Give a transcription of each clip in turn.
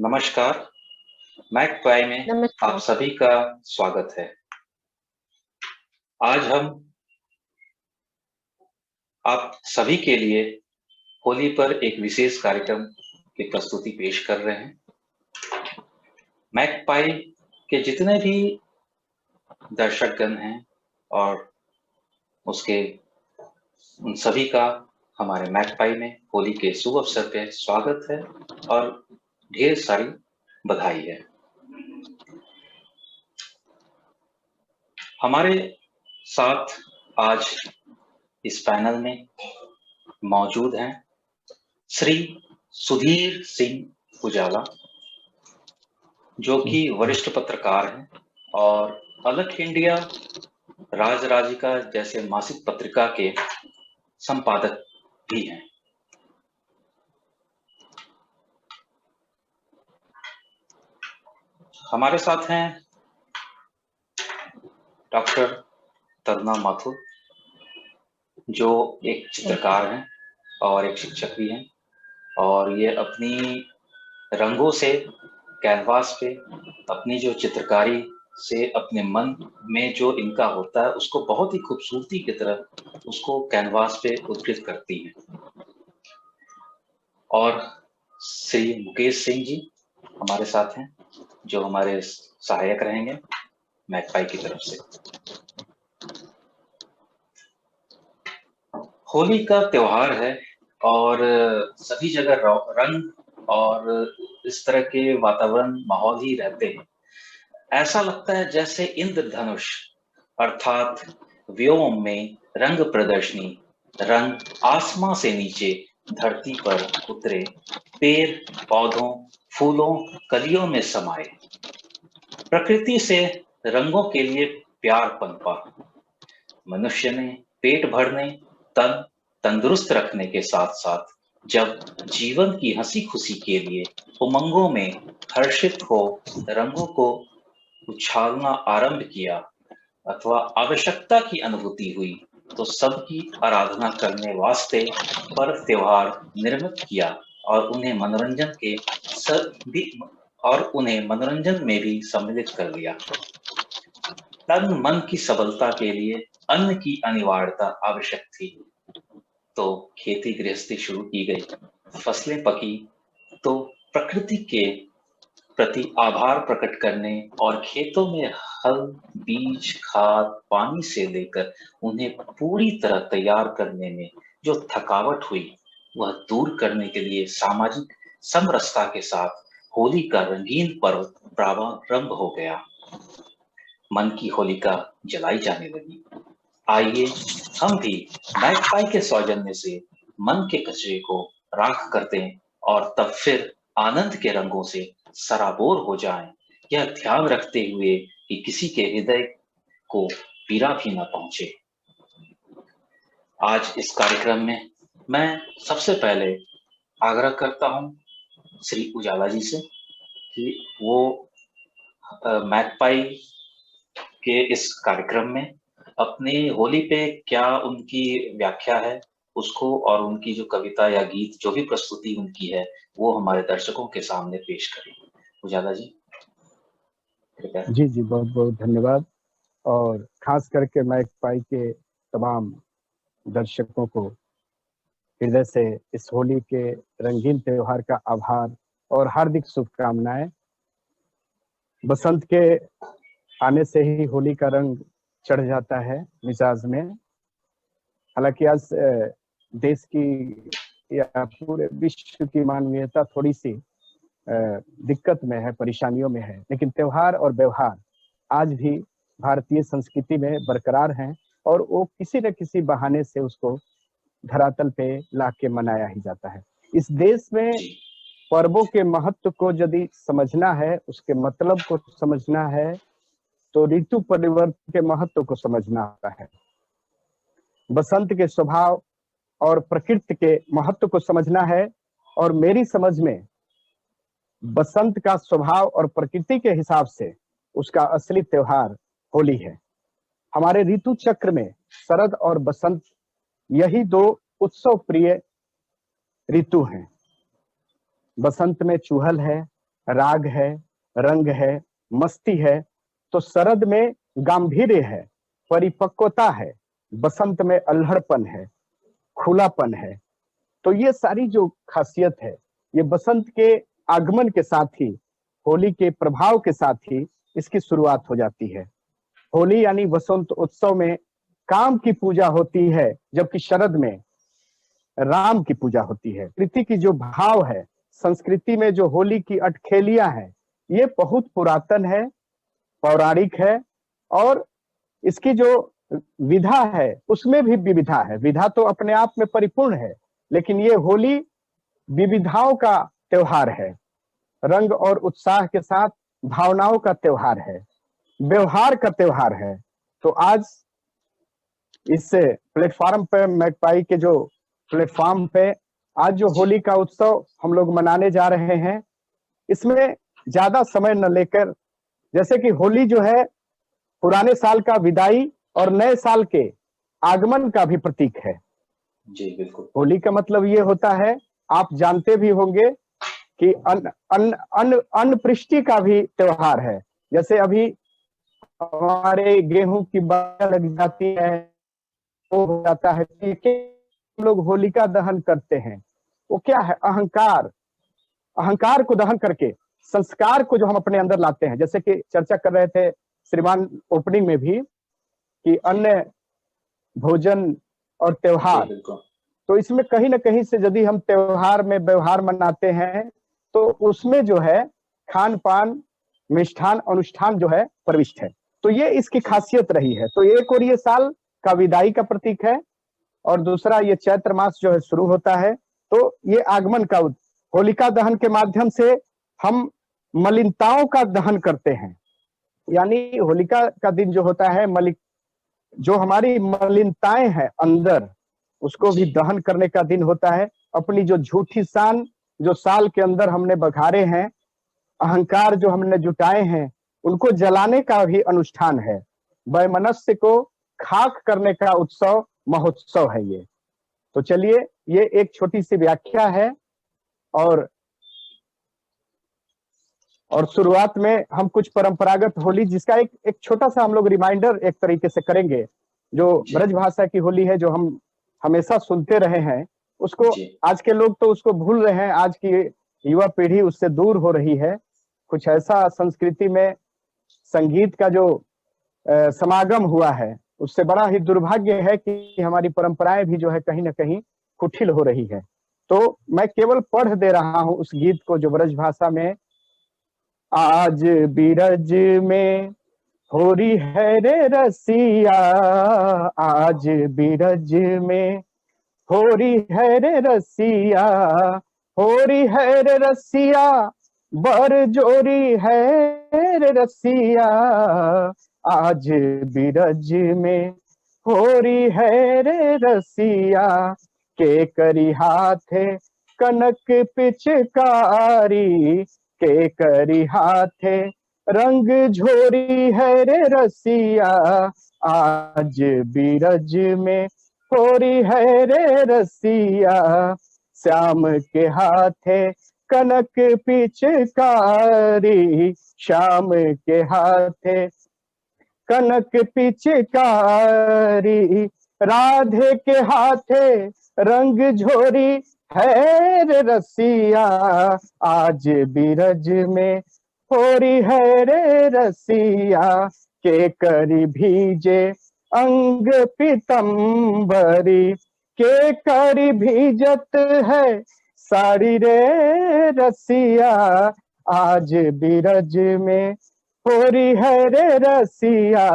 नमस्कार, मैकपाई में आप नमस्कार। सभी का स्वागत है। आज हम आप सभी के लिए होली पर एक विशेष कार्यक्रम की प्रस्तुति पेश कर रहे हैं। मैकपाई के जितने भी दर्शकगण हैं और उसके उन सभी का हमारे मैकपाई में होली के शुभ अवसर पे स्वागत है और ढेर सारी बधाई है। हमारे साथ आज इस पैनल में मौजूद हैं श्री सुधीर सिंह उजाला, जो कि वरिष्ठ पत्रकार हैं और अलग इंडिया, राजराजिका जैसे मासिक पत्रिका के संपादक भी हैं। हमारे साथ हैं डॉक्टर तरुणा माथुर, जो एक चित्रकार हैं और एक शिक्षक भी हैं और ये अपनी रंगों से कैनवास पे अपनी जो चित्रकारी से अपने मन में जो इनका होता है उसको बहुत ही खूबसूरती की तरह उसको कैनवास पे उद्धृत करती हैं। और श्री मुकेश सिंह जी हमारे साथ हैं, जो हमारे सहायक रहेंगे मैकपाई की तरफ से। होली का त्योहार है और सभी जगह रंग और इस तरह के वातावरण माहौल ही रहते हैं। ऐसा लगता है जैसे इंद्रधनुष अर्थात व्योम में रंग प्रदर्शनी, रंग आसमां से नीचे धरती पर उतरे, पेड़ पौधों फूलों कलियों में समाये, प्रकृति से रंगों के लिए प्यार पनपा। मनुष्य ने पेट भरने, तन तंदुरुस्त रखने के साथ साथ जब जीवन की हंसी खुशी के लिए उमंगों में हर्षित हो रंगों को उछालना आरंभ किया अथवा आवश्यकता की अनुभूति हुई, तो सबकी आराधना करने वास्ते पर्व त्योहार निर्मित किया और उन्हें मनोरंजन में भी सम्मिलित कर लिया। तन मन की सबलता के लिए अन्न की अनिवार्यता आवश्यक थी, तो खेती गृहस्थी शुरू की गई, फसलें पकी, तो प्रकृति के प्रति आभार प्रकट करने और खेतों में हल, बीज, खाद, पानी से लेकर उन्हें पूरी तरह तैयार करने में जो थकावट हुई, वह दूर करने के लिए सामाजिक समरसता के साथ होली का रंगीन पर्व प्रारंभ हो गया। मन की होलिका जलाई जाने लगी। आइए हम भी मैकपाई के सौजन्य से मन के कचरे को राख कर दें और तब फिर आनंद के रंगों से सराबोर हो जाएं, यह ध्यान रखते हुए कि किसी के हृदय को पीड़ा भी न पहुंचे। आज इस कार्यक्रम में मैं सबसे पहले आग्रह करता हूं श्री उजाला जी से कि वो मैकपाई के इस कार्यक्रम में अपनी होली पे क्या उनकी व्याख्या है उसको और उनकी जो कविता या गीत जो भी प्रस्तुति उनकी है वो हमारे दर्शकों के सामने पेश करें। उजाला जी कृपया। जी जी, बहुत बहुत धन्यवाद। और खास करके मैकपाई के तमाम दर्शकों को हृदय से इस होली के रंगीन त्योहार का आभार और हार्दिक शुभकामनाएं। बसंत के आने से ही होली का रंग चढ़ जाता है मिजाज में। हालांकि आज देश की या पूरे विश्व की मानवीयता थोड़ी सी दिक्कत में है, परेशानियों में है, लेकिन त्योहार और व्यवहार आज भी भारतीय संस्कृति में बरकरार हैं और वो किसी न किसी बहाने से उसको धरातल पे लाके मनाया ही जाता है। इस देश में पर्वों के महत्व को यदि समझना है, उसके मतलब को समझना है, तो ऋतु परिवर्तन के महत्व को समझना होता है। बसंत के स्वभाव और प्रकृति के महत्व को समझना है और मेरी समझ में बसंत का स्वभाव और प्रकृति के हिसाब से उसका असली त्योहार होली है। हमारे ऋतु चक्र में शरद और बसंत यही दो उत्सव प्रिय ऋतु हैं। बसंत में चूहल है, राग है, रंग है, मस्ती है। तो शरद में गांधीर्य है, परिपक्वता है, बसंत में अल्हड़पन है, खुलापन है। तो ये सारी जो खासियत है, ये बसंत के आगमन के साथ ही, होली के प्रभाव के साथ ही इसकी शुरुआत हो जाती है। होली यानी वसंत उत्सव में काम की पूजा होती है, जबकि शरद में राम की पूजा होती है। कृति की जो भाव है, संस्कृति में जो होली की अटखेलियां हैं, ये बहुत पुरातन है, पौराणिक है। और इसकी जो विधा है उसमें भी विविधा है। विधा तो अपने आप में परिपूर्ण है, लेकिन ये होली विविधाओं का त्योहार है। रंग और उत्साह के साथ भावनाओं का त्योहार है, व्यवहार का त्योहार है। तो आज इस प्लेटफॉर्म पे, मैकपाई के जो प्लेटफॉर्म पे आज जो होली का उत्सव हम लोग मनाने जा रहे हैं, इसमें ज्यादा समय न लेकर, जैसे कि होली जो है पुराने साल का विदाई और नए साल के आगमन का भी प्रतीक है। जी बिल्कुल। होली का मतलब ये होता है, आप जानते भी होंगे कि अन्न पृष्टि का भी त्योहार है। जैसे अभी हमारे गेहूं की बाल लग जाती है, वो हो जाता है, हम लोग होलिका दहन करते हैं। वो क्या है? अहंकार, अहंकार को दहन करके संस्कार को जो हम अपने अंदर लाते हैं। जैसे कि चर्चा कर रहे थे श्रीमान ओपनिंग में भी कि अन्न, भोजन और त्योहार, तो इसमें कहीं ना कहीं से यदि हम त्योहार में व्यवहार मनाते हैं तो उसमें जो है खान पान, मिष्ठान, अनुष्ठान जो है प्रविष्ट है। तो ये इसकी खासियत रही है। तो एक और ये साल का विदाई का प्रतीक है, और दूसरा ये चैत्र मास जो है शुरू होता है, तो ये आगमन का होलिका दहन के माध्यम से हम मलिनताओं का दहन करते हैं। यानी होलिका का दिन जो होता है, जो हमारी मलिनताएं हैं अंदर, उसको भी दहन करने का दिन होता है। अपनी जो झूठी शान जो साल के अंदर हमने बघारे हैं, अहंकार जो हमने जुटाए हैं, उनको जलाने का भी अनुष्ठान है। वैमनस्य को खाक करने का उत्सव, महोत्सव है ये। तो चलिए, ये एक छोटी सी व्याख्या है। और शुरुआत में हम कुछ परंपरागत होली, जिसका एक छोटा सा हम लोग रिमाइंडर एक तरीके से करेंगे। जो ब्रज भाषा की होली है, जो हम हमेशा सुनते रहे हैं, उसको आज के लोग तो उसको भूल रहे हैं। आज की युवा पीढ़ी उससे दूर हो रही है। कुछ ऐसा संस्कृति में संगीत का जो समागम हुआ है, उससे बड़ा ही दुर्भाग्य है कि हमारी परंपराएं भी जो है कहीं ना कहीं कुटिल हो रही है। तो मैं केवल पढ़ दे रहा हूं उस गीत को जो ब्रज भाषा में, आज बिरज में होरी है रे रसिया, आज बिरज में होरी है रे रसिया, होरी है रे रसिया, बर जोरी है रे रसिया, आज बिरज में होरी है रे रसिया, के करी हाथे कनक पिचकारी, के करी हाथे रंग झोरी है रे रसिया, आज बिरज में होरी है रे रसिया, श्याम के हाथे कनक पिचकारी, श्याम के हाथे कनक पिचकारी, राधे के हाथे रंग झोरी है रे रसिया, आज बिरज में होरी है रे रसिया, के करी भीजे अंग पीतम्बरी, के करी भीजत है साड़ी रे रसिया, आज बिरज में होरी है रे रसिया,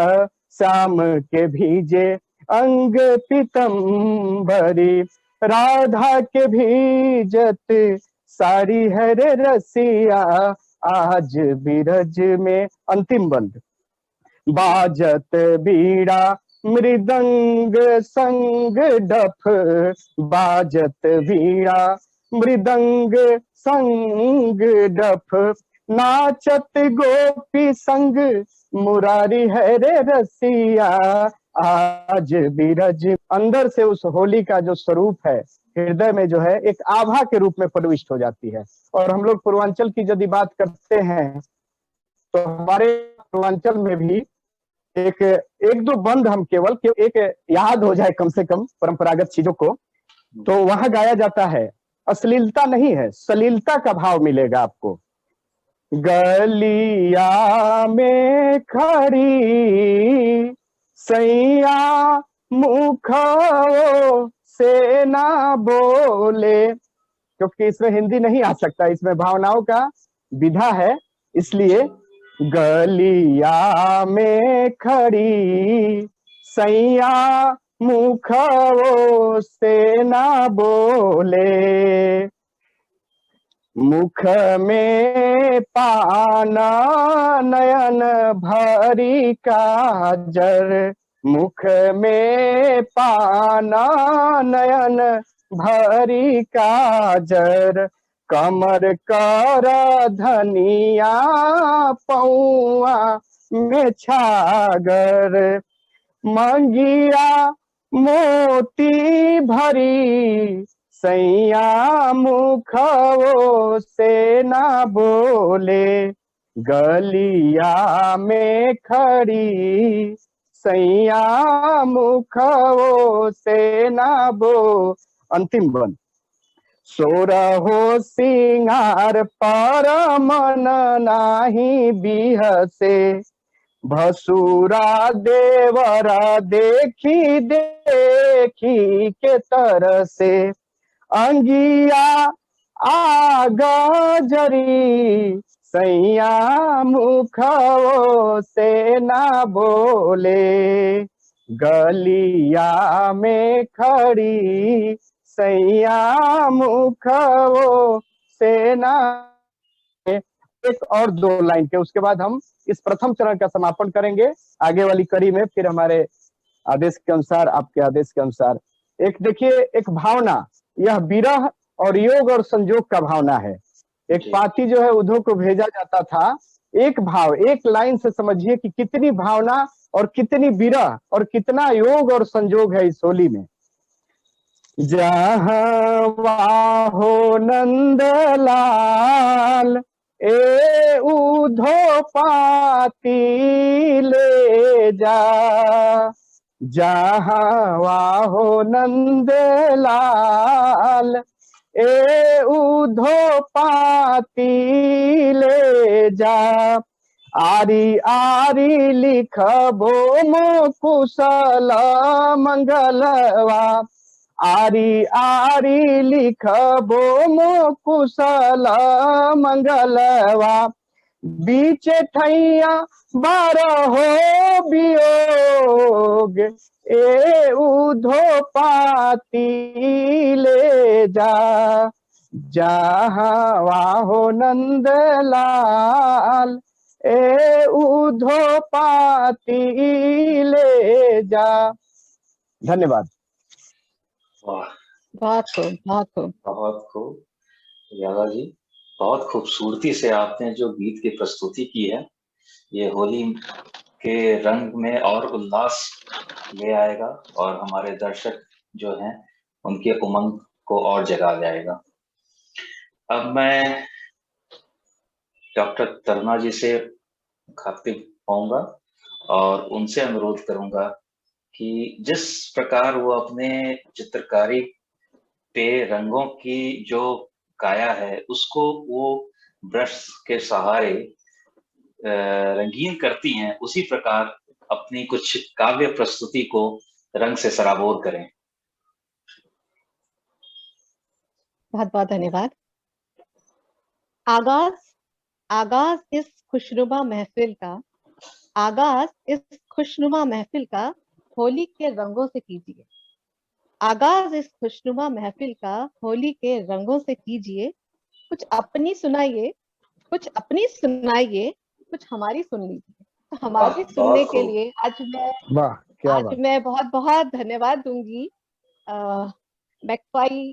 श्याम के भीजे अंग पीतम्बरी, राधा के भीजत साड़ी है रे रसिया, आज बिरज में। अंतिम बंद। बाजत बीड़ा मृदंग संग डफ, बाजत बीड़ा मृदंग संग डफ, नाचत गोपी संग मुरारी है रे रसिया, आज बिरज। अंदर से उस होली का जो स्वरूप है, हृदय में जो है एक आभा के रूप में प्रविष्ट हो जाती है। और हम लोग पूर्वांचल की यदि बात करते हैं तो हमारे पूर्वांचल में भी एक एक दो बंद हम केवल एक याद हो जाए कम से कम परंपरागत चीजों को, तो वहां गाया जाता है। अश्लीलता नहीं है, सलीलता का भाव मिलेगा आपको। गलिया में खड़ी सैया मुखो से ना बोले, क्योंकि इसमें हिंदी नहीं आ सकता, इसमें भावनाओं का विधा है, इसलिए गलिया में खड़ी सैया मुखो से ना बोले, मुख में पाना नयन भरी काजर, मुख में पाना नयन भरी काजर, कमर कर धनिया पौआ में छागर, मंगिया मोती भरी सैया मुखो से ना बोले, गलिया में खड़ी सैया मुखो से ना बो। अंतिम बन। सोरहो सिंगार पर मन नाही बिहसे, भसुरा देवरा देखी देखी के तरसे, अंगिया आग जरी सैया मुखो से ना बोले, गलिया में खड़ी सैया मुखो से ना। एक और दो लाइन के उसके बाद हम इस प्रथम चरण का समापन करेंगे। आगे वाली कड़ी में फिर हमारे आदेश के अनुसार, आपके आदेश के अनुसार, एक देखिए एक भावना, यह विरह और योग और संजोग का भावना है। एक पाती जो है उद्धव को भेजा जाता था, एक भाव एक लाइन से समझिए कि कितनी भावना और कितनी विरह और कितना योग और संजोग है इस होली में। जहाँ वाहो नंदलाल ए उधो पाती ले जा, जहाँ वाहो नंदलाल ए उधो पाती ले जा, आरी आरी लिखबो मो कुशल मंगलवा, आरी आरी लिखबो मो कुशल मंगलवा, बीच ठैया बारहो वियोग ए उधो पाती ले जा, जहाँ वाहो नंदलाल ए उधो पाती ले जा। धन्यवाद। वाह, बहुत खूब, बहुत खूब, बहुत खूब यादा जी, बहुत खूबसूरती से आपने जो गीत की प्रस्तुति की है, ये होली के रंग में और उल्लास ले आएगा और हमारे दर्शक जो हैं उनके उमंग को और जगा जाएगा। अब मैं डॉक्टर तरुणा जी से खातिब होऊंगा और उनसे अनुरोध करूंगा कि जिस प्रकार वो अपने चित्रकारी पे रंगों की जो काया है उसको वो ब्रश के सहारे रंगीन करती हैं, उसी प्रकार अपनी कुछ काव्य प्रस्तुति को रंग से सराबोर करें। बहुत बहुत धन्यवाद। आगाज इस खुशनुमा महफिल का, आगाज इस खुशनुमा महफिल का होली के रंगों से कीजिए, आगाज इस खुशनुमा महफिल का होली के रंगों से कीजिए, कुछ अपनी सुनाइए, कुछ अपनी सुनाइए, कुछ हमारी सुन लीजिए। तो हमारी सुनने के लिए आज मैं बहुत बहुत धन्यवाद दूंगी मैकफाई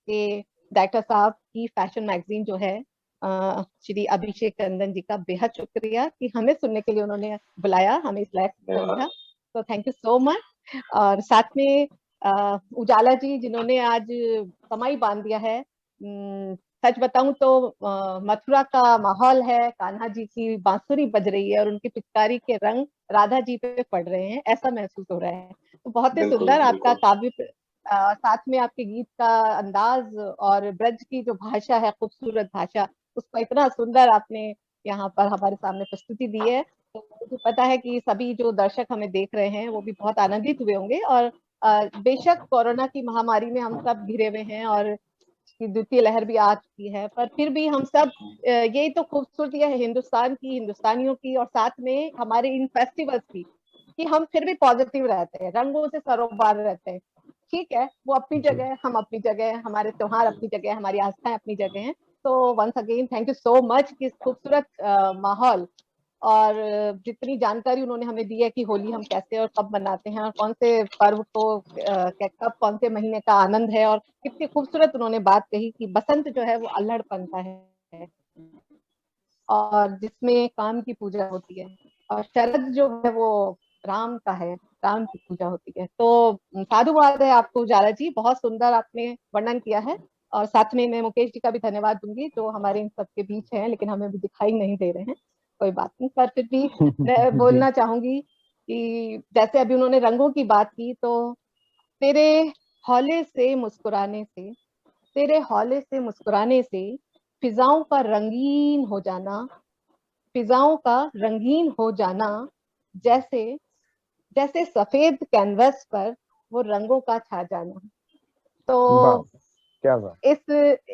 के डायरेक्टर साहब की फैशन मैगजीन जो है, श्री अभिषेक नंदन जी का बेहद शुक्रिया कि हमें सुनने के लिए उन्होंने बुलाया, हमें इस लायक समझा, तो थैंक यू सो मच। और साथ में उजाला जी जिन्होंने आज समाई बांध दिया है। सच बताऊं तो मथुरा का माहौल है, कान्हा जी की बांसुरी बज रही है और उनकी पिचकारी के रंग राधा जी पे पड़ रहे हैं, ऐसा महसूस हो रहा है। तो बहुत ही बिल्कुल सुंदर आपका बिल्कुल। काव्य, साथ में आपके गीत का अंदाज और ब्रज की जो भाषा है, खूबसूरत भाषा, उसको इतना सुंदर आपने यहाँ पर हमारे सामने प्रस्तुति दी है। तो मुझे पता है कि सभी जो दर्शक हमें देख रहे हैं वो भी बहुत आनंदित हुए होंगे। और बेशक कोरोना की महामारी में हम सब घिरे हुए हैं और की द्वितीय लहर भी आ चुकी है, पर फिर भी हम सब, यही तो खूबसूरती है हिंदुस्तान की, हिंदुस्तानियों की, और साथ में हमारे इन फेस्टिवल्स की, कि हम फिर भी पॉजिटिव रहते हैं, रंगों से सरोबार रहते हैं। ठीक है, वो अपनी जगह, हम अपनी जगह, हमारे त्योहार अपनी जगह, हमारी आस्थाएं अपनी जगह हैं। तो once again thank you so much कि इस खूबसूरत माहौल और जितनी जानकारी उन्होंने हमें दी है कि होली हम कैसे और कब मनाते हैं और कौन से पर्व को कब, कौन से महीने का आनंद है, और कितनी खूबसूरत उन्होंने बात कही कि बसंत जो है वो अल्हड़पन का है और जिसमें काम की पूजा होती है, और शरद जो है वो राम का है, राम की पूजा होती है। तो साधुवाद है आपको उजाला जी, बहुत सुंदर आपने वर्णन किया है। और साथ में मैं मुकेश जी का भी धन्यवाद दूंगी जो हमारे इन सबके बीच हैं, लेकिन हमें भी दिखाई नहीं दे रहे हैं, कोई बात नहीं, पर फिर भी मैं जी। बोलना चाहूंगी कि जैसे अभी उन्होंने रंगों की बात की, तो तेरे हौले से मुस्कुराने से, तेरे हौले से मुस्कुराने से फिजाओं का रंगीन हो जाना, फिजाओं का रंगीन हो जाना, जैसे जैसे सफेद कैनवस पर वो रंगों का छा जाना। वाह, तो क्या बात। इस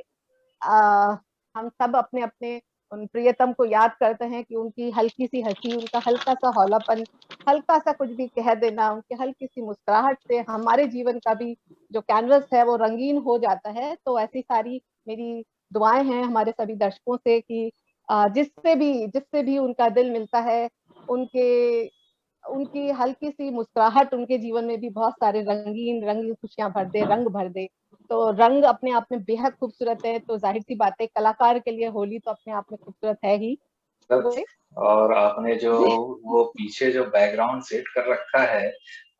हम सब अपने अपने उन प्रियतम को याद करते हैं कि उनकी हल्की सी हंसी, उनका हल्का सा हौलापन, हल्का सा कुछ भी कह देना, उनकी हल्की सी मुस्कुराहट से हमारे जीवन का भी जो कैनवस है वो रंगीन हो जाता है। तो ऐसी सारी मेरी दुआएं हैं हमारे सभी दर्शकों से कि जिससे भी उनका दिल मिलता है, उनके उनकी हल्की सी मुस्कुराहट उनके जीवन में भी बहुत सारे रंगीन रंगीन खुशियां भर दे, रंग भर दे। तो रंग अपने आप में बेहद खूबसूरत है, तो जाहिर सी बात है कलाकार के लिए होली तो अपने आप में खूबसूरत है ही। और आपने जो जी वो पीछे जो बैकग्राउंड सेट कर रखा है,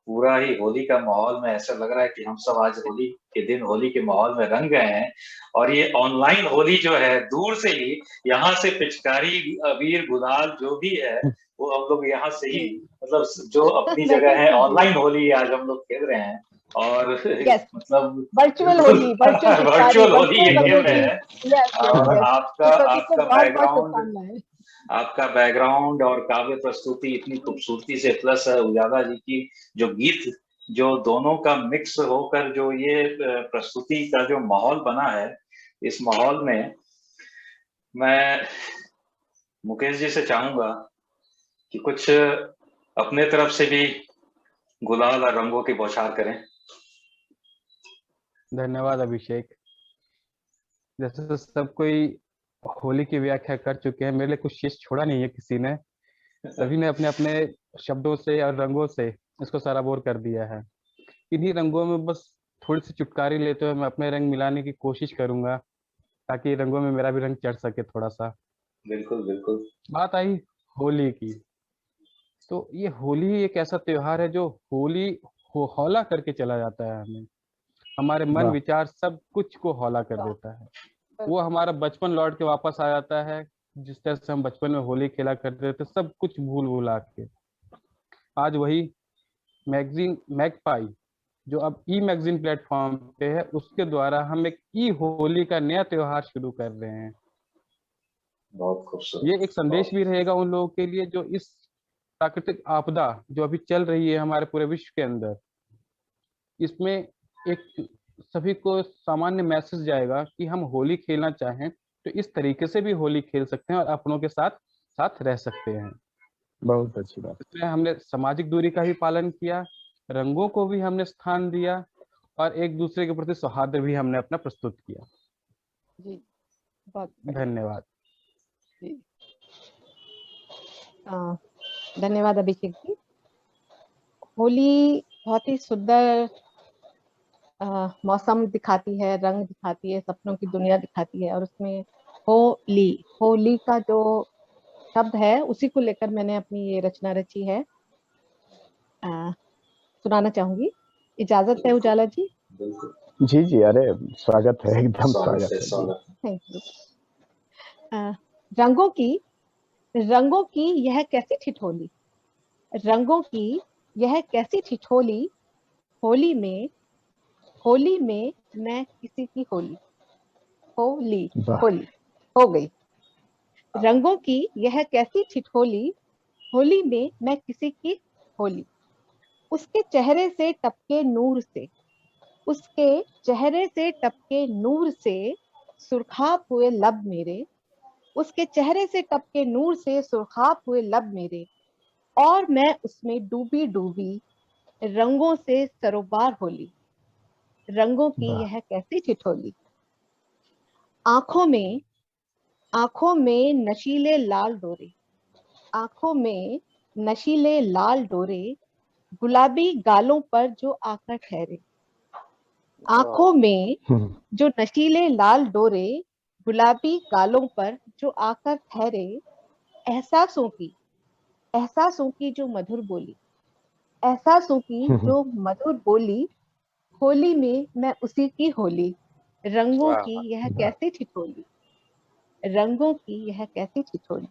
पूरा ही होली का माहौल में ऐसा लग रहा है कि हम सब आज होली के दिन होली के माहौल में रंग गए हैं। और ये ऑनलाइन होली जो है, दूर से ही यहाँ से पिचकारी, अबीर, गुलाल जो भी है, वो हम लोग यहाँ से ही, जी मतलब जो अपनी जगह है, नहीं जी, ऑनलाइन होली आज हम लोग खेल रहे हैं। और यस, मतलब वर्चुअल बिल्कुल होली, वर्चुअल पिचकारी, वर्चुअल होली वर्चुअल ये खेल रंगों रहे की। हैं। यस यस और यस, आपका तो सभी को आपका बहुत बहुत बैकग्राउंड, शुभकामनाएं। आपका बैकग्राउंड और काव्य प्रस्तुति इतनी खूबसूरती से, प्लस उजाला जी की जो गीत, जो दोनों का मिक्स होकर जो ये प्रस्तुति का जो माहौल बना है, इस माहौल में मैं मुकेश जी से चाहूंगा कि कुछ अपने तरफ से भी गुलाल और रंगों की बौछार करें। धन्यवाद अभिषेक। जैसे तो सब कोई होली की व्याख्या कर चुके हैं, मेरे लिए कुछ शेष छोड़ा नहीं है किसी ने। सभी ने अपने अपने शब्दों से और रंगों से इसको सराबोर कर दिया है। इन्हीं रंगों में बस थोड़ी सी चुटकारी लेते हुए मैं अपने रंग मिलाने की कोशिश करूंगा, ताकि रंगों में मेरा भी रंग चढ़ सके थोड़ा सा। बिल्कुल बिल्कुल। बात आई होली की, तो ये होली एक ऐसा त्योहार है जो होली हौला करके चला जाता है हमें। हमारे मन वाह। विचार सब कुछ को हौला कर देता है। वो हमारा बचपन लौट के वापस आ जाता है। जिस तरह से हम बचपन में होली खेला करते थे, सब कुछ भूल भुला के आज वही मैगजीन मैगपाई, जो अब ई मैगजीन प्लेटफॉर्म पे है, उसके द्वारा हम एक ई होली का नया त्योहार शुरू कर रहे हैं। बहुत खूबसूरत। ये एक संदेश बहुत भी रहेगा उन लोगों के लिए जो इस प्राकृतिक आपदा जो अभी चल रही है हमारे पूरे विश्व के अंदर, इसमें एक सभी को सामान्य मैसेज जाएगा कि हम होली खेलना चाहें तो इस तरीके से भी होली खेल सकते हैं और अपनों के साथ साथ रह सकते हैं। बहुत अच्छी बात। इसमें हमने सामाजिक दूरी का भी पालन किया, रंगों को भी हमने स्थान दिया, और एक दूसरे के प्रति सौहार्द भी हमने अपना प्रस्तुत किया। जी बहुत बढ़िया धन्यवाद। जी। धन्यवाद अभिषेक जी। होली बहुत ही सुंदर मौसम दिखाती है, रंग दिखाती है, सपनों की दुनिया दिखाती है, और उसमें होली, होली का जो शब्द है उसी को लेकर मैंने अपनी ये रचना रची है, सुनाना चाहूंगी। इजाजत है उजाला जी। बिल्कुल जी जी, अरे स्वागत है, एकदम स्वागत स्वागत है है जी। स्वागत। Thank you. रंगों की यह कैसी ठिठोली, रंगों की यह कैसी ठिठोली, होली में मैं किसी की होली, होली वाह, होली हो गई। रंगों की यह कैसी ठिठोली, होली में मैं किसी की होली। उसके चेहरे से टपके नूर से, उसके चेहरे से टपके नूर से सुर्खाब हुए लब मेरे, उसके चेहरे से टपके नूर से सुर्खाब हुए लब मेरे, और मैं उसमें डूबी डूबी रंगों से सरोबार होली। रंगों की वाह, यह कैसी ठिठोली, आंखों में नशीले लाल डोरे, आंखों में नशीले लाल डोरे, गुलाबी गालों पर जो आकर ठहरे। आंखों में जो नशीले लाल डोरे, गुलाबी गालों पर जो आकर ठहरे। एहसासों की जो मधुर बोली, एहसासों की जो मधुर बोली, होली में मैं उसी की होली। रंगों की यह वाह, कैसी ठिठोली, रंगों की यह कैसी ठिठोली।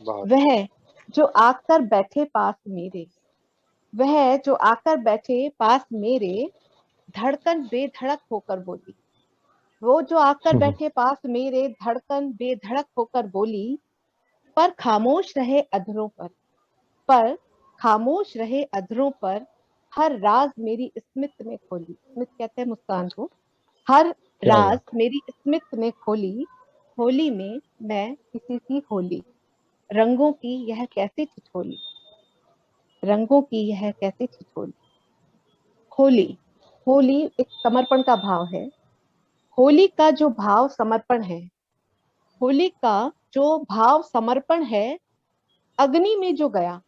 बहुत वह जो आकर बैठे पास मेरे, वह जो आकर बैठे पास मेरे, धड़कन बेधड़क होकर बोली। वो जो आकर बैठे पास मेरे, धड़कन बेधड़क होकर बोली, पर खामोश रहे अधरों पर खामोश रहे अधरों पर, हर राज मेरी स्मित ने खोली। स्मित कहते हैं मुस्कान को। हर क्या राज बात, मेरी स्मित ने खोली, होली में मैं किसी की होली। रंगों की यह कैसी ठिठोली, रंगों की यह कैसी ठिठोली। होली, होली एक समर्पण का भाव है। होली का जो भाव समर्पण है, होली का जो भाव समर्पण है, अग्नि में जो गया,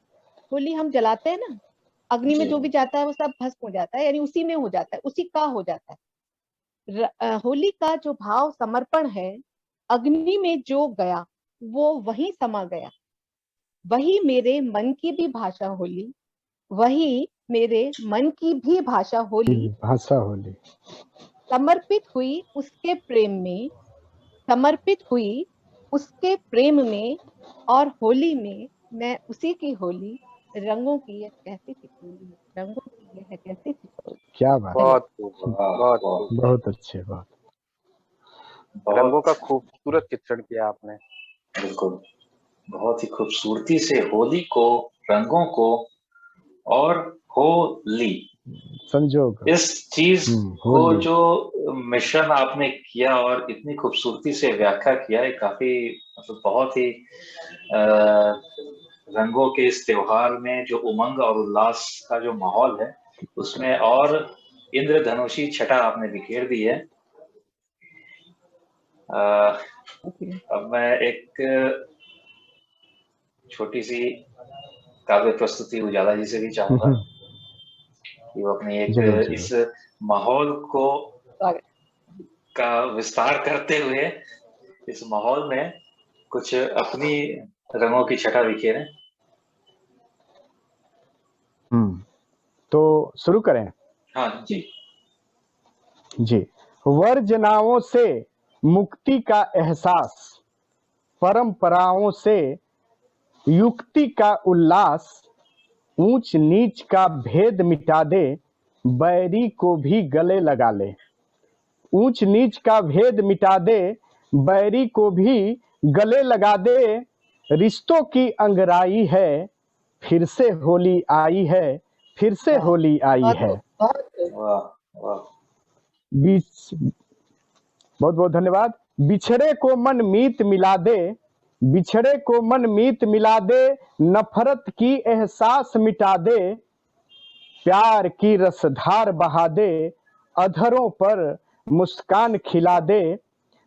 होली हम जलाते हैं ना, अग्नि में जी जो भी जाता है वो सब भस्म हो जाता है, यानी उसी में हो जाता है, उसी का हो जाता है। होली का जो भाव समर्पण है, अग्नि में जो गया वो वही समा गया। वही मेरे मन की भी भाषा होली, वही मेरे मन की भी भाषा होली। भाषा होली, समर्पित हुई उसके प्रेम में, समर्पित हुई उसके प्रेम में, और होली में मैं उसी की होली। रंगों की यह कैसी ठिठोली है, रंगों की यह कैसी ठिठोली। क्या बात, धन्यवाद। बहुत खूब, वाह बहुत वाह, खूब। बहुत अच्छे, बहुत रंगों का बहुत खूबसूरत चित्रण किया आपने। बिल्कुल, बहुत ही खूबसूरती से होली को, रंगों को और होली, संजोग। इस चीज को होली, जो मिश्रण आपने किया और इतनी खूबसूरती से व्याख्या किया है, काफी मतलब बहुत ही रंगों के इस त्योहार में जो उमंग और उल्लास का जो माहौल है, उसमें और इंद्रधनुषी छटा आपने बिखेर दी है। अब मैं एक छोटी सी काव्य प्रस्तुति उजाला जी से भी चाहूंगा कि वो अपनी एक जरूर जरूर। इस माहौल को स्वागत। का विस्तार करते हुए इस माहौल में कुछ अपनी रंगों की छटा बिखेरें। तो शुरू करें। हाँ जी जी, वर्जनाओं से मुक्ति का एहसास, परंपराओं से युक्ति का उल्लास, ऊंच नीच का भेद मिटा दे, बैरी को भी गले लगा ले। ऊंच नीच का भेद मिटा दे, बैरी को भी गले लगा दे। रिश्तों की अंगराई है, फिर से होली आई है, फिर से होली आई है। वाह वाह, बहुत बहुत धन्यवाद। बिछड़े को मन मीत मिला दे, बिछड़े को मन मीत मिला दे, नफरत की एहसास मिटा दे, प्यार की रसधार बहा दे, अधरों पर मुस्कान खिला दे।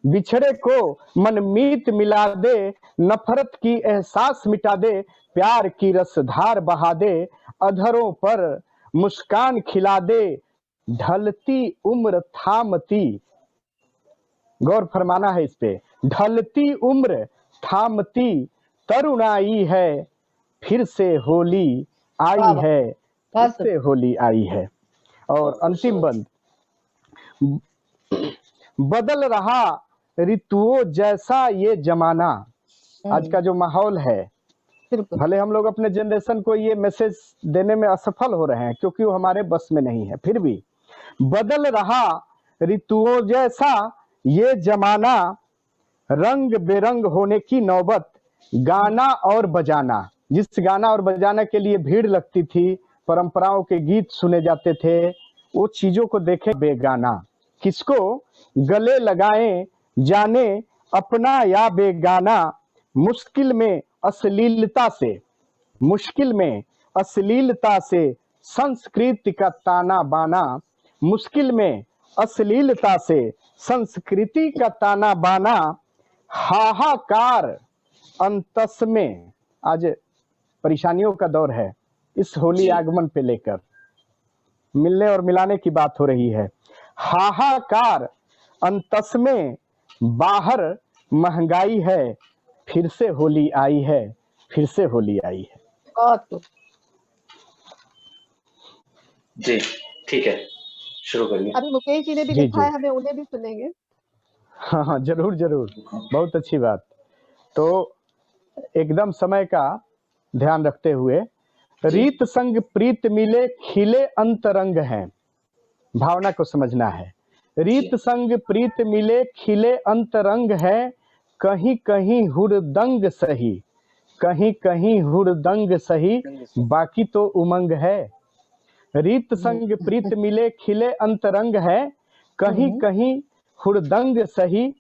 बिछड़े को मन मीत मिला दे, नफरत की एहसास मिटा दे, प्यार की रसधार बहा दे, अधरों पर मुस्कान खिला दे। ढलती उम्र थामती, गौर फरमाना है इस पे, ढलती उम्र थामती तरुणाई है, फिर से होली आई है, फिर से होली आई है। और अंतिम बंद, बदल रहा ऋतुओं जैसा ये जमाना। आज का जो माहौल है, बिल्कुल भले हम लोग अपने जनरेशन को ये मैसेज देने में असफल हो रहे हैं क्योंकि वो हमारे बस में नहीं है, फिर भी बदल रहा ऋतुओं जैसा ये जमाना, रंग बेरंग होने की नौबत, गाना और बजाना। जिस गाना और बजाना के लिए भीड़ लगती थी, परंपराओं के गीत सुने जाते थे, वो चीजों को देखे बेगाना। किसको गले लगाएं जाने अपना या बेगाना, मुश्किल में अश्लीलता से, मुश्किल में अश्लीलता से संस्कृति का ताना बाना, मुश्किल में अश्लीलता से संस्कृति का ताना बाना, हाहाकार अंतस में। आज परेशानियों का दौर है, इस होली आगमन पे लेकर मिलने और मिलाने की बात हो रही है। हाहाकार अंतस में, बाहर महंगाई है, फिर से होली आई है, फिर से होली आई है। बहुत खूब। जी ठीक है, शुरू करिए। अभी मुकेश जी ने भी जी, लिखा जी। है, हमें उन्हें भी सुनेंगे। हाँ हाँ, जरूर जरूर, बहुत अच्छी बात। तो एकदम समय का ध्यान रखते हुए, रीत संग प्रीत मिले खिले अंतरंग हैं। भावना को समझना है। रीत संग प्रीत मिले खिले अंतरंग है, कहीं कहीं हुड़दंग सही, कहीं कहीं हुड़दंग सही, बाकी तो उमंग है। रीत संग प्रीत मिले खिले अंतरंग है, कहीं कहीं हुड़दंग सही,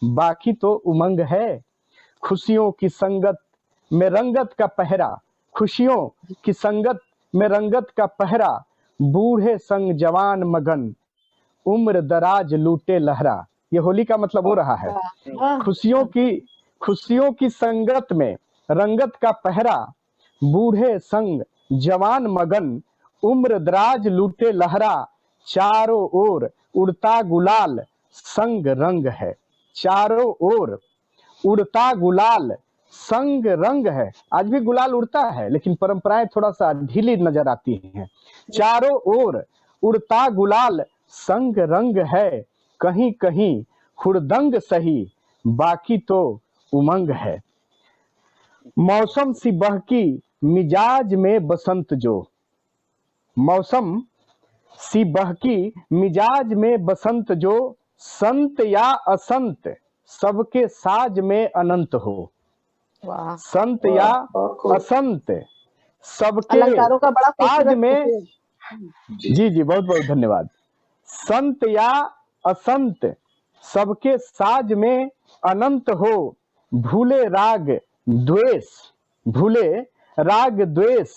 बाकी तो उमंग है। खुशियों की संगत में रंगत का पहरा, खुशियों की संगत में रंगत का पहरा, बूढ़े संग जवान मगन, उम्र दराज लूटे लहरा। ये होली का मतलब हो रहा है। खुशियों की संगत में रंगत का पहरा, बूढ़े संग जवान मगन, उम्र दराज लूटे लहरा, चारों ओर उड़ता गुलाल संग रंग है। चारों ओर उड़ता गुलाल संग रंग है। आज भी गुलाल उड़ता है, लेकिन परंपराएं थोड़ा सा ढीली नजर आती हैं। चारों ओर उड़ता गुलाल संग रंग है, कहीं कहीं हुड़दंग सही, बाकी तो उमंग है। मौसम सी बहकी मिजाज में बसंत जो, मौसम सी बहकी मिजाज में बसंत जो, संत या असंत सबके साज में अनंत हो। वाह, संत या असंत सबके अलंकारों का बड़ा साज खूबसूरत में। उपयोग। जी जी, बहुत बहुत धन्यवाद। संत या असंत सबके साज में अनंत हो, भूले राग द्वेष, भूले राग द्वेष,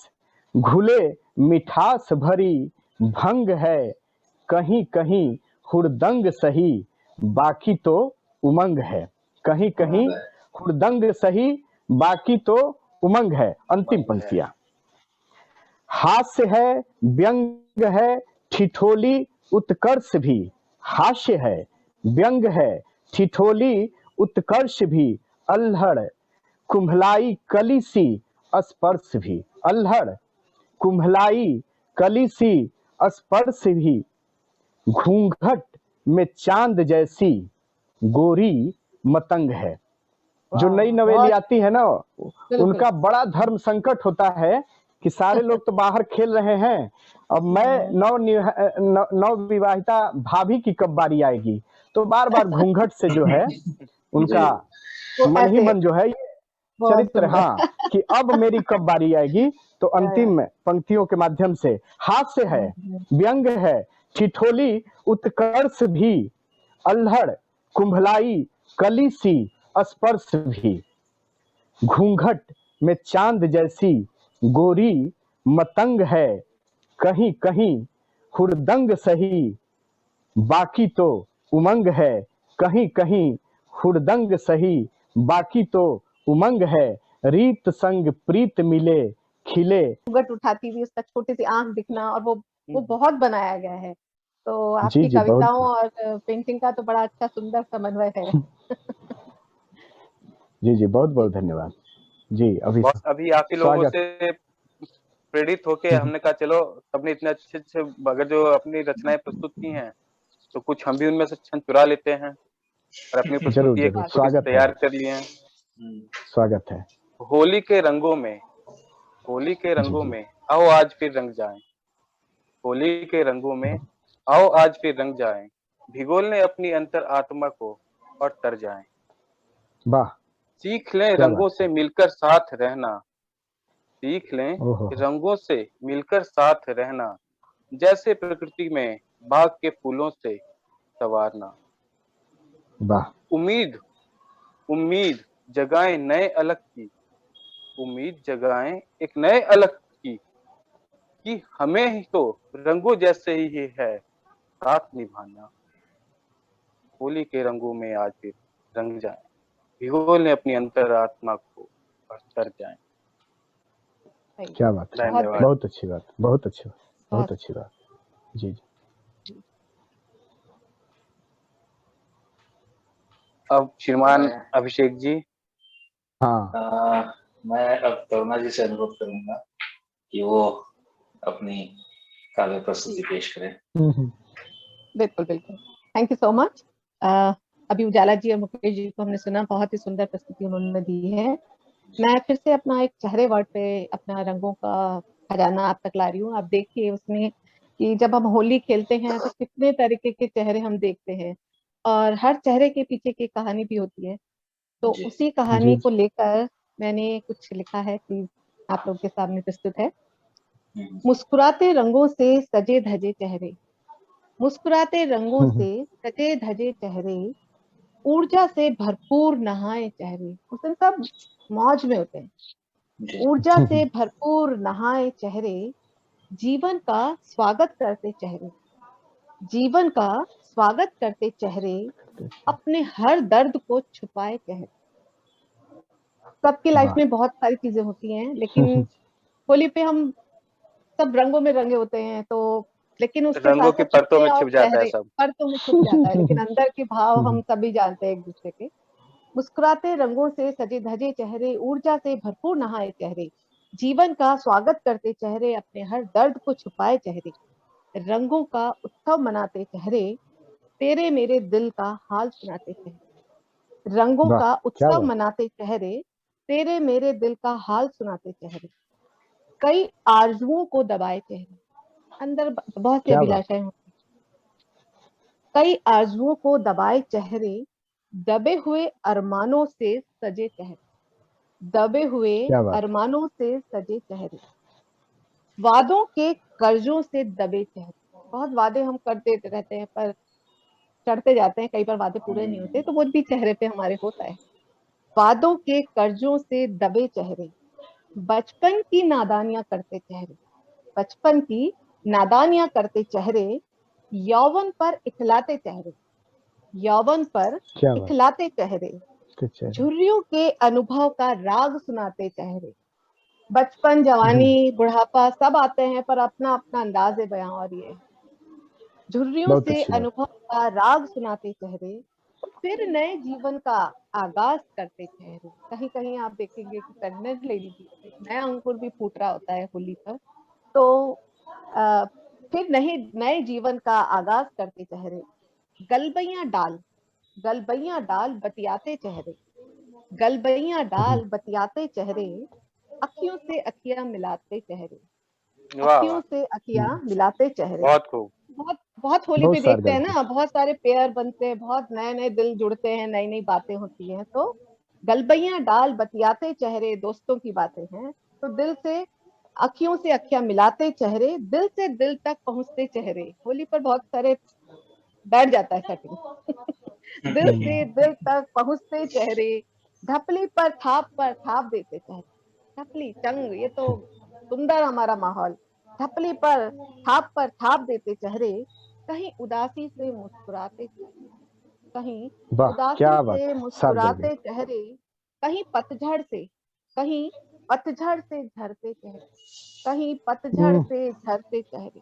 घुले मिठास भरी भंग है, कहीं कहीं हुड़दंग सही, बाकी तो उमंग है। कहीं कहीं हुड़दंग सही, बाकी तो उमंग है। अंतिम पंक्तियां, हास्य है व्यंग है ठिठोली उत्कर्ष भी, हास्य है व्यंग है ठिठोली उत्कर्ष भी, अल्हड़ कुंभलाई कलिसी स्पर्श भी, अल्हड़ कुंभलाई कलिसी स्पर्श भी, घूंघट में चांद जैसी गोरी मतंग है। जो नई नवेली आती है ना, उनका बड़ा धर्म संकट होता है कि सारे लोग तो बाहर खेल रहे हैं, अब मैं नव विवाहिता भाभी की कब बारी आएगी, तो बार बार घूंघट से जो है उनका मन ही मन जो है ये चरित्र, हाँ, कि अब मेरी कब बारी आएगी। तो अंतिम पंक्तियों के माध्यम से, हास्य है व्यंग है ठिठोली उत्कर्ष भी, अल्हड़ कुंभलाई कलिसी स्पर्श भी, घूंघट में चांद जैसी गोरी मतंग है, कहीं कहीं हुड़दंग सही, बाकी तो उमंग है। कहीं कहीं हुड़दंग सही, बाकी तो उमंग है। रीत संग प्रीत मिले खिले। घूंघट उठाती हुई उसका छोटी सी आंख दिखना, और वो बहुत बनाया गया है। तो आपकी जी, कविताओं और पेंटिंग का तो बड़ा अच्छा सुंदर समन्वय है। जी जी, बहुत बहुत धन्यवाद जी। अभी आप ही लोगों से प्रेरित होके हमने कहा चलो सबने इतने अच्छे से अगर जो अपनी रचनाएं प्रस्तुत की हैं तो कुछ हम भी उनमें से क्षण चुरा लेते हैं और अपनी जरूर प्रस्तुति एक जरूर, छोटी सी स्वागत तैयार है, कर लिए हैं। स्वागत है। होली के रंगों में, होली के जी रंगों जी, में आओ आज फिर रंग जाएं, होली के रंगों में आओ आज फिर रंग जाएं, भिगोलने अपनी अंतर आत्मा को और तर जाएं। वाह, सीख लें क्या रंगों बात से है। मिलकर साथ रहना, सीख लें ओहो, रंगों से मिलकर साथ रहना, जैसे प्रकृति में बाग के फूलों से संवारना। वाह, उम्मीद, उम्मीद जगाएं नए अलग की, उम्मीद जगाएं एक नए अलग की, कि हमें ही तो रंगों जैसे ही है साथ निभाना। होली के रंगों में आज फिर रंग जाएं, भिगो लें अपनी अंतरात्मा को और तर जाएं। क्या बात है, बहुत धन्यवाद। बहुत अच्छी बात, बहुत अच्छी बात, बहुत बहुत अच्छी बात। जी जी, अब श्रीमान अभिषेक जी। हाँ मैं अब करुणा जी से अनुरोध करूंगा कि वो अपनी काव्य प्रस्तुति पेश करें। बिल्कुल बिल्कुल, थैंक यू सो मच। अभी उजाला जी और मुकेश जी को हमने सुना, बहुत ही सुंदर प्रस्तुति उन्होंने दी है। मैं फिर से अपना एक चेहरे वर्ड पे अपना रंगों का खजाना आप तक ला रही हूँ। आप देखिए उसमें कि जब हम होली खेलते हैं तो कितने तरीके के चेहरे हम देखते हैं, और हर चेहरे के पीछे की कहानी भी होती है। तो जी उसी जी कहानी को जी, लेकर मैंने कुछ लिखा है कि आप लोगों के सामने प्रस्तुत है। हम्म, मुस्कुराते रंगों से सजे धजे चेहरे, मुस्कुराते रंगों से सजे धजे चेहरे, ऊर्जा से भरपूर नहाए चेहरे। उस दिन सब मौज में होते हैं। जी ऊर्जा से भरपूर नहाए चेहरे, जीवन का स्वागत करते चेहरे, जीवन का स्वागत करते चेहरे, अपने हर दर्द को छुपाए चेहरे। सबकी लाइफ वाह, में बहुत सारी चीजें होती हैं, लेकिन होली पे हम सब रंगों में रंगे होते हैं, तो लेकिन उसके साथ रंगों की साथ परतों में चेहरे और छिप जाता है चेहरे सब। परतों में छुप जाता है, लेकिन अंदर के भाव हम सभी जानते हैं एक दूसरे के। मुस्कुराते रंगों से सजे धजे चेहरे, ऊर्जा से भरपूर नहाए चेहरे, जीवन का स्वागत करते चेहरे, अपने हर दर्द को छुपाए चेहरे, रंगों का उत्सव मनाते चेहरे, तेरे मेरे दिल का हाल सुनाते चेहरे, रंगों वाह, का क्या उत्सव बात, मनाते चेहरे, तेरे मेरे दिल का हाल सुनाते चेहरे, कई आरजुओं को दबाए चेहरे। अंदर बहुत सी क्या बात, अभिलाषाएं होती, कई आरजुओं को दबाए चेहरे, दबे हुए अरमानों से सजे चेहरे, दबे हुए क्या बात, अरमानों से सजे चेहरे, वादों के कर्जों से दबे चेहरे। बहुत वादे हम करते रहते हैं पर चढ़ते जाते हैं, कई बार वादे पूरे नहीं होते, तो वो भी चेहरे पे हमारे होता है। वादों के कर्जों से दबे चेहरे, बचपन की नादानियां करते चेहरे, बचपन की नादानियां करते चेहरे, यौवन पर इखलाते चेहरे, यौवन पर क्या बात, इखलाते चेहरे, तो चेहरे, झुर्रियों के अनुभव का राग सुनाते चेहरे। बचपन, जवानी, बुढ़ापा सब आते हैं, पर अपना अपना अंदाज है बयां और ये है। झुर्रियों बहुत से अच्छी बात, अनुभव का राग सुनाते चेहरे, फिर नए जीवन का आगाज करते चेहरे। कहीं कहीं आप देखेंगे कि प्रेग्नेंट लेडी भी एक नया अंकुर भी फूट रहा होता है होली पर। तो आ, फिर नए नए जीवन का आगाज करते चेहरे, गलबैयां डाल, गलबैयां डाल बतियाते चेहरे, गलबैयां डाल बतियाते चेहरे, अखियों से अखियां मिलाते चेहरे, वाह अखियों वाह, से अखियां मिलाते चेहरे। बहुत खूब। बहुत बहुत होली बहुत पे देखते हैं सारगर ना, बहुत सारे पेयर बनते हैं, बहुत नए नए दिल जुड़ते हैं, नई नई बातें होती हैं। तो गलबैयां डाल बतियाते चेहरे दोस्तों की बातें हैं, तो दिल से अखियों से अखियां मिलाते चेहरे, दिल से दिल तक पहुंचते चेहरे। होली पर बहुत सारे बैठ जाता है सेटिंग। दिल से दिल तक पहुंचते चेहरे, ढपली पर थाप देते चेहरे। ढपली चंग, ये तो सुंदर हमारा माहौल। ढपली पर थाप देते चेहरे, कहीं उदासी से मुस्कुराते चेहरे, कहीं वाह, उदासी क्या बात से है, सारगर भी, मुस्कुराते चेहरे, कहीं पतझड़ से, कहीं पतझड़ से झरते चेहरे, कहीं पतझड़ से झरते चेहरे,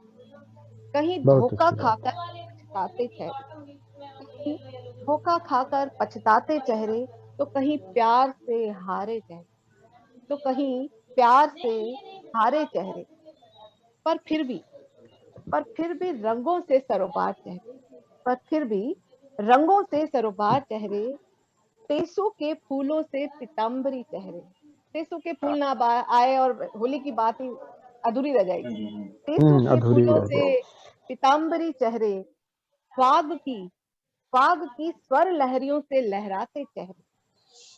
कहीं बहुत धोखा अच्छी बात, खाकर पछताते चेहरे, कहीं धोखा खाकर पछताते चेहरे, तो कहीं प्यार से हारे चेहरे, तो कहीं प्यार से हारे चेहरे, पर फिर भी रंगों से सरोबार चेहरे, पर फिर भी रंगों से सरोबार चेहरे, टेसू के फूलों से पीताम्बरी चेहरे। टेसू के फूल ना आए और होली की बात ही अधूरी रह जाएगी। टेसू के अधूरी फूलों रह से पीताम्बरी चेहरे, फाग की स्वर लहरियों से लहराते चेहरे,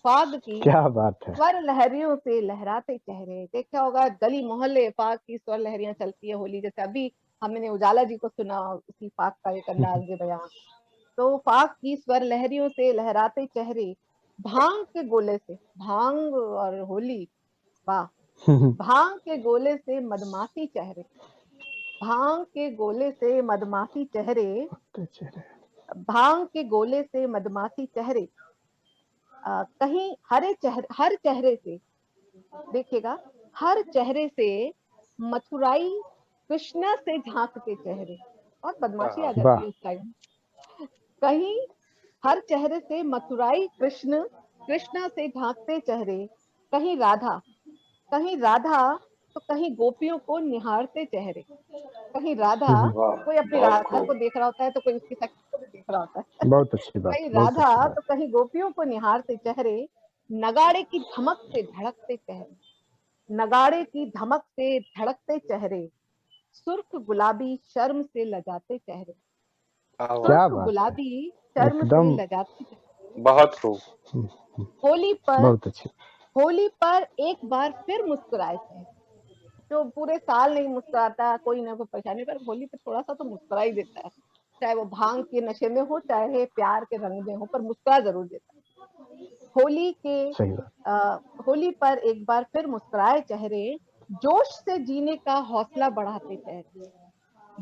फाग की क्या बात है। स्वर लहरियों से लहराते चेहरे। देखा होगा गली मोहल्ले फाग की स्वर लहरियां चलती है होली, जैसे अभी हमने उजाला जी को सुना उसी फाग का एक अंदाज बयां। तो फाग की स्वर लहरियों से लहराते चेहरे, भांग के गोले से, भांग और होली, वाह, भांग के गोले से मदमाती चेहरे, भांग के गोले से मदमाती चेहरे, भांग के गोले से मदमाती चेहरे, कहीं हर चेहरे से, देखिएगा, हर चेहरे से मथुराई कृष्णा से झांकते चेहरे, और बदमाशी आ जाती है उस टाइम। कहीं हर चेहरे से मथुराई कृष्णा से झांकते चेहरे, कहीं राधा तो कहीं गोपियों को निहारते चेहरे, कहीं राधा, कोई अपनी राधा को देख रहा होता है तो कोई उसकी शक्ति को भी देख रहा होता है। बहुत अच्छी बात, कहीं राधा तो कहीं गोपियों को निहारते चेहरे, नगाड़े की धमक से धड़कते चेहरे, नगाड़े की धमक से धड़कते चेहरे, सुर्ख गुलाबी शर्म से लजाते चेहरे, क्या सुर्ख बात गुलाबी शर्म से एकदम लजाते चेहरे। बहुत खूब। बहुत अच्छी। होली पर एक बार फिर मुस्कुराए चेहरे, जो पूरे साल नहीं मुस्कुराता, कोई ना कोई परेशानी, पर होली पे थोड़ा सा तो मुस्कुरा ही देता है, चाहे वो भांग के नशे में हो चाहे प्यार के रंग में हो, पर मुस्कुरा जरूर देता है। होली पर एक बार फिर मुस्कुराए चेहरे, जोश से जीने का हौसला बढ़ाते चेहरे,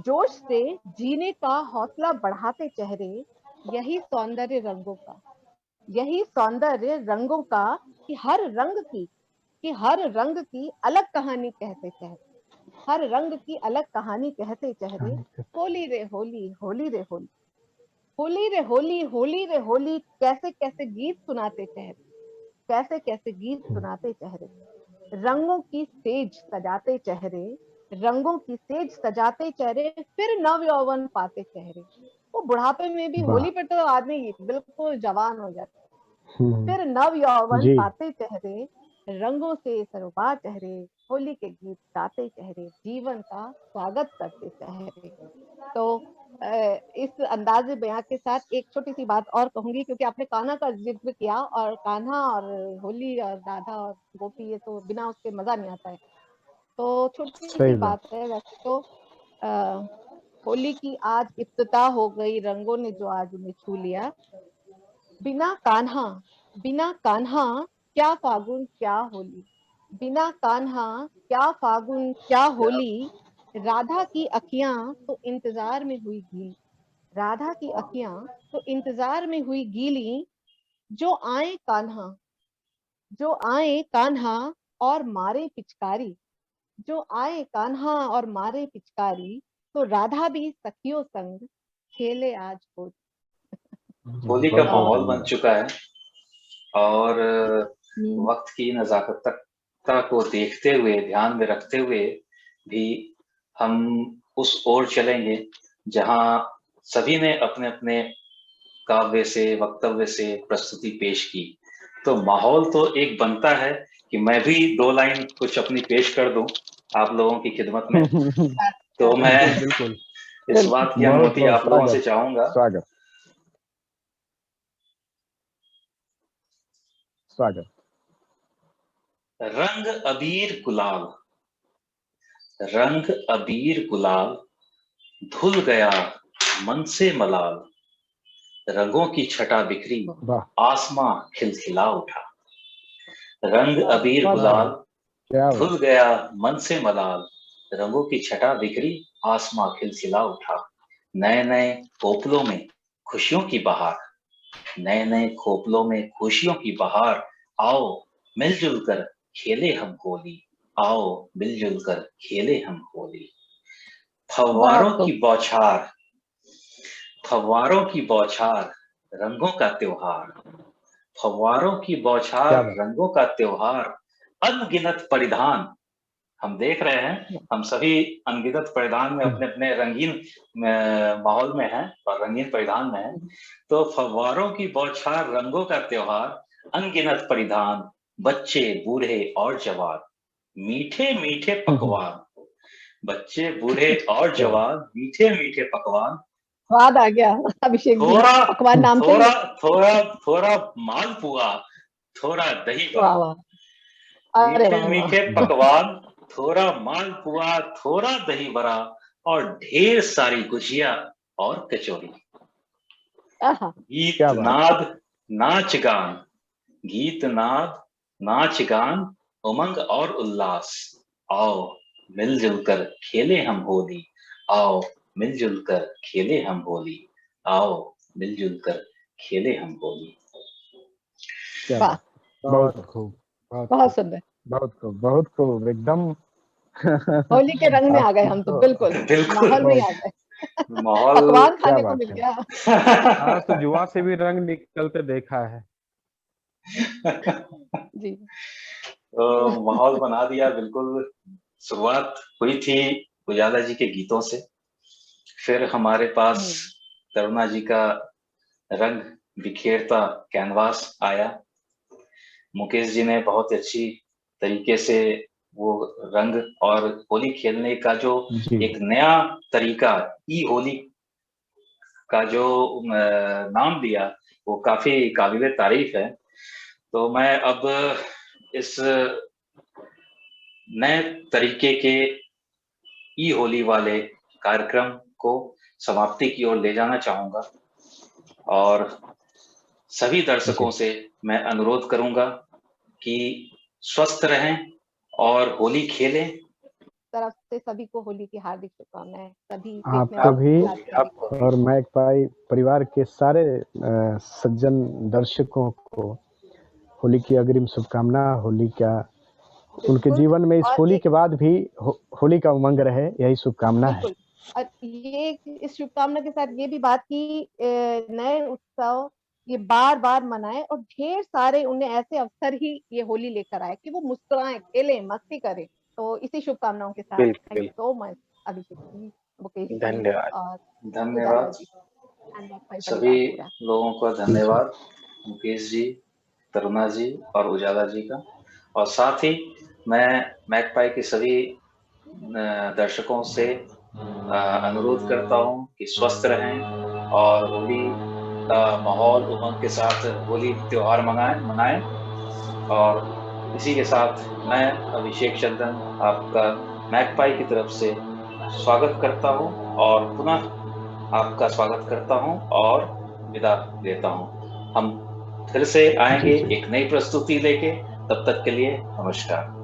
जोश से जीने का हौसला बढ़ाते चेहरे, यही सौंदर्य रंगों का कि हर रंग की अलग कहानी कहते चेहरे, हर रंग की अलग कहानी कहते चेहरे, होली रे होली, होली रे होली, होली रे होली, होली रे होली, कैसे कैसे गीत सुनाते चेहरे, कैसे कैसे गीत सुनाते चेहरे, रंगों की सेज सजाते चेहरे, रंगों की सेज सजाते चेहरे, फिर नव यौवन पाते चेहरे। वो बुढ़ापे में भी होली पर तो आदमी बिल्कुल जवान हो जाता है, फिर नव यौवन पाते चेहरे, रंगों से सरोबार चेहरे, होली के गीत गाते चेहरे, जीवन का स्वागत करते चेहरे। तो इस अंदाज़े बयां के साथ एक छोटी सी बात और कहूंगी, क्योंकि आपने कान्हा का जिक्र किया, और कान्हा और होली और राधा और गोपी, ये तो बिना उसके मजा नहीं आता है। तो छोटी सी बात है वैसे तो, होली की आज इफ्तिताह हो गई, रंगों ने जो आज उन्हें छू लिया, बिना कान्हा क्या फागुन क्या होली, बिना कान्हा क्या फागुन क्या होली, राधा की अखियां तो इंतजार में हुई गीली, राधा की अखियां तो इंतजार में हुई गीली, जो आए कान्हा और मारे पिचकारी, जो आए कान्हा और मारे पिचकारी, तो राधा भी सखियों संग खेले आज होली का माहौल बन चुका है, और वक्त की नजाकतता को देखते हुए, ध्यान में रखते हुए भी हम उस ओर चलेंगे जहां सभी ने अपने अपने काव्य से, वक्तव्य से प्रस्तुति पेश की। तो माहौल तो एक बनता है कि मैं भी 2 लाइन कुछ अपनी पेश कर दूं आप लोगों की खिदमत में। तो मैं बिल्कुल इस बात की अनुमति आप लोगों से चाहूंगा। स्वागत। रंग अबीर गुलाल, धुल गया मन से मलाल, रंगों की छटा बिखरी, आसमां खिलखिला उठा। रंग अबीर गुलाल, धुल गया मन से मलाल, रंगों की छटा बिखरी, आसमां खिलखिला उठा। नए नए खोपलों में खुशियों की बहार, नए नए खोपलों में खुशियों की बहार, आओ मिलजुल कर खेले हम होली, आओ मिलजुल कर खेले हम होली। फव्वारों की बौछार रंगों का त्योहार, फव्वारों की बौछार रंगों का त्योहार, अनगिनत परिधान हम देख रहे हैं, हम सभी अनगिनत परिधान में अपने अपने रंगीन माहौल में हैं और रंगीन परिधान में हैं। तो फव्वारों की बौछार, रंगों का त्योहार, अनगिनत परिधान, बच्चे बूढ़े और जवान, मीठे मीठे पकवान, बच्चे बूढ़े और जवान, मीठे मीठे पकवान, स्वाद आ गया अभिषेक जी, थोड़ा पकवान नाम से थोड़ा ही। थोड़ा थोड़ा मालपुआ, थोड़ा दही बड़ा, वाह वाह, अरे मीठे वाह मीठे वाह, पकवान, थोड़ा मालपुआ, थोड़ा दही बड़ा और ढेर सारी गुजिया और कचौरी। आहा, गीत क्या बात। नाद नाच गान, गीत नाद नाच गान, उमंग और उल्लास, आओ मिलजुल कर खेले हम होली, आओ मिलजुल कर खेले हम होली, आओ मिलजुल कर खेले हम होली। क्या वाह, बात। बहुत खूब, बहुत बहुत खूब, सुंदर। बहुत खूब, बहुत खूब, एकदम। होली के रंग में आ गए आपकी हम तो, तो बिल्कुल बिल्कुल माहौल में ही आ बहुत गए। माहौल पकवान क्या खाने को बात मिल है। गया। आज तो जुआ से भी रंग निकलते देखा है। जी, तो माहौल बना दिया बिल्कुल। शुरुआत हुई थी उजाला जी के गीतों से, फिर हमारे पास करुणा जी का रंग बिखेरता कैनवास आया। मुकेश जी ने बहुत अच्छी तरीके से वो रंग और होली खेलने का जो जी एक नया तरीका, ई होली का जो नाम दिया, वो काफी काबिले तारीफ है। तो मैं अब इस नए तरीके के ई होली वाले कार्यक्रम को समाप्ति की ओर ले जाना चाहूंगा और सभी दर्शकों से मैं अनुरोध करूंगा कि स्वस्थ रहें और होली खेलें। तरफ से सभी को होली की हार्दिक शुभकामनाएं, सभी देखने आपको वाले भी साथियों को। और मैकपाई परिवार के सारे सज्जन दर्शकों को होली की अग्रिम शुभकामना। होली का उनके बिल्कुल, जीवन में इस और होली एक के बाद भी होली का उमंग रहे, यही शुभकामना है। बिल्कुल, और ये इस शुभकामना के साथ ये भी बात की नए उत्सव ये बार बार मनाएं और ढेर सारे उन्हें ऐसे अवसर ही ये होली लेकर आए कि वो मुस्कुराएं, खेलें, मस्ती करें। तो इसी शुभकामनाओं के साथ थैंक बिल्कुल, you so much Abhishek ji, Mukesh ji धन्यवाद। और उजाला धन्यवाद जी and भाई सभी परिवार पूरा। लोगों का, धन्यवाद मुकेश जी, करुणा जी और उजाला जी का। और साथ ही मैं मैकपाई के सभी दर्शकों से अनुरोध करता हूं कि स्वस्थ रहें और होली का माहौल उमंग के साथ होली त्योहार मनाएं। और इसी के साथ मैं अभिषेक चंदन आपका मैकपाई की तरफ से स्वागत करता हूं और पुनः आपका स्वागत करता हूं और विदा देता हूं। हम फिर से आएंगे जी। एक नई प्रस्तुति लेके, तब तक के लिए नमस्कार।